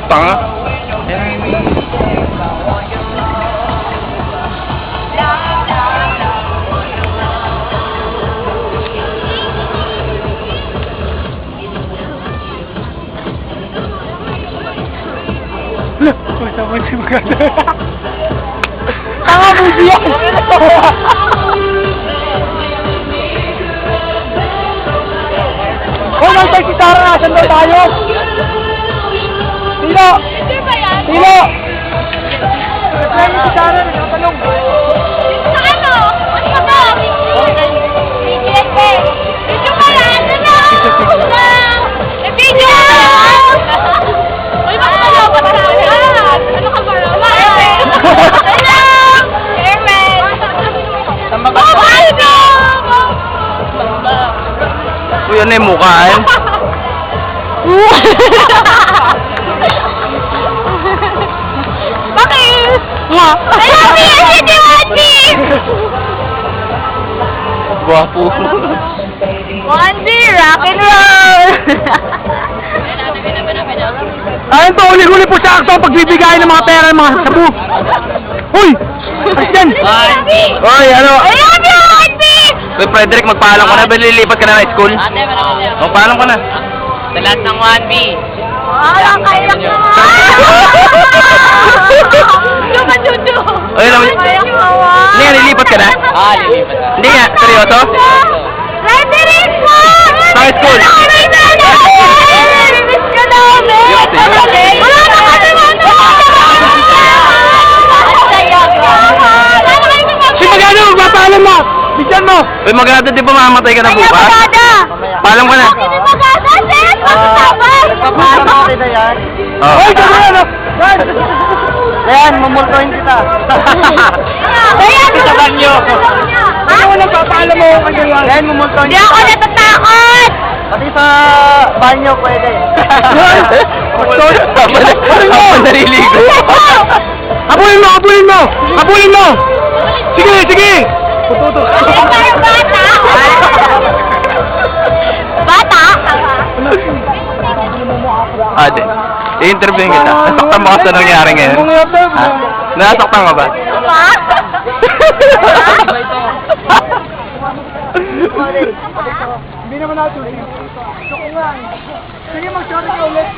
Tanga. Tanga mo siya! Oh, nasa gitara! Saan daw tayo? Tilo! Tilo! Saan yung gitara? Nakatanong! Sa ano? Ano ba? Video ba yan? Video! Uy, baka malawa na yan! Ano ka ba? Airman! Tama ba? Oh, ano? Uy, ano yung mukhaan? Bakit? I love you, Wandy! Guwapo. Wandy, rock and roll! Ayun po, huli-huli po sa akto pagbibigay ng mga pera ng mga sabu. Uy! Asyan! Uy, ano? I love you, Wandy! Uy, Frederick, magpaalam ka na. Lilipat ka na ng school. Magpaalam ka na. Sa lahat ng 1B. Wala kayo na! Lumadudo! Uy, naman. Hindi nga, lilipat ka na? Lilipat na. Hindi nga, seryoso? Frederick po! Sa school. Miss ka namin! Wala na kami Si Magano, magpapaalam mo! Bigyan mo! Uy, maganda, di ba mamamatay ka na bukas? Paalam ka na. Papaalam na yan. Oh. Uy, gano'n ano? Yan, mamultuhin kita. Sa banyo. Ano mo nagpapaalam mo kung ano yan? Yan, mamultuhin Hindi ako natatakot! Pati sa banyo pwede. Ako naliligo. Habulin mo! Habulin mo! Habulin mo! Sige! Sige! Tututo. Bata! Bata? Ate, i-interviewin kita. Nasaktan mo ka sa nangyari ngayon. Ha? Nasaktan ka ba? Hindi naman natin. Gusto ko nga. Sige, mag-share ka ulit.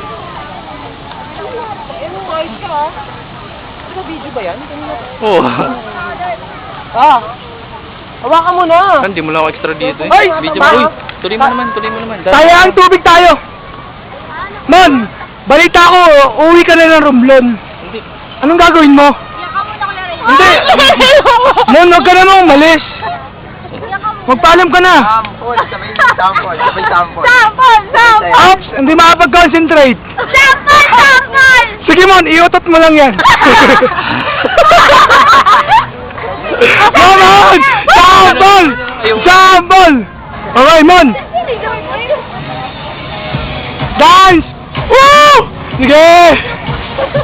Video ba yan? Oo. Hawakan mo na. Hindi mo lang ako extra dito eh. Ay! Video mo. Uy, tuloy mo naman, tuloy mo naman. Sayang tubig tayo. Mon, balita ko, uwi ka na ng Romblon. Hindi. Anong gagawin mo? Hindi. Mon, huwag ka na umalis. Magpaalam ka na. Sample! Ops, hindi makapag-concentrate. Sample! Sige Mon, iutot mo lang yan. Mon! Sample! Sample! Okay, Mon. Dance! Woo! Sige!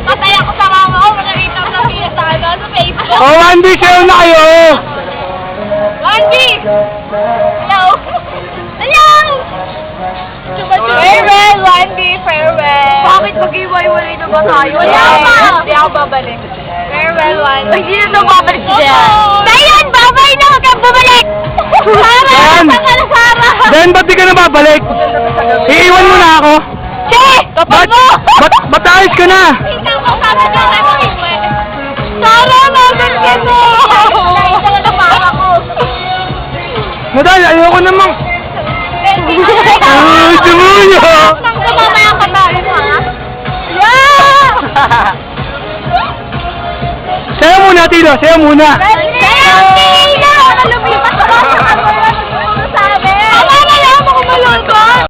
Patay ako sa mama ko, nakita ko na sa ano, sa Facebook. Oh, Andy, sayo na kayo! Wandy! Hello! Hello! Farewell, Wandy! Farewell! Bakit mag-iwalay na ba tayo? Wala pa! Hindi ako babalik. Farewell, Wandy. Hindi na babalik siya. Dayan! Babay na! Huwag kang bumalik! Dan! Dan, ba't di ka na babalik? Iiwan mo na ako? Che! Kapag mo! Ba't ayos ka na? Hindi ko sabi na kayo iwi. Sana naman ka mo! Naisala na para ko. Madal, ayoko namang... Ay, demonyo! Mamaya ka na rin, ha? Yeah! Sayo muna, Tilo. Sayo muna. Kaya, Tilo! Nalumipas ako sa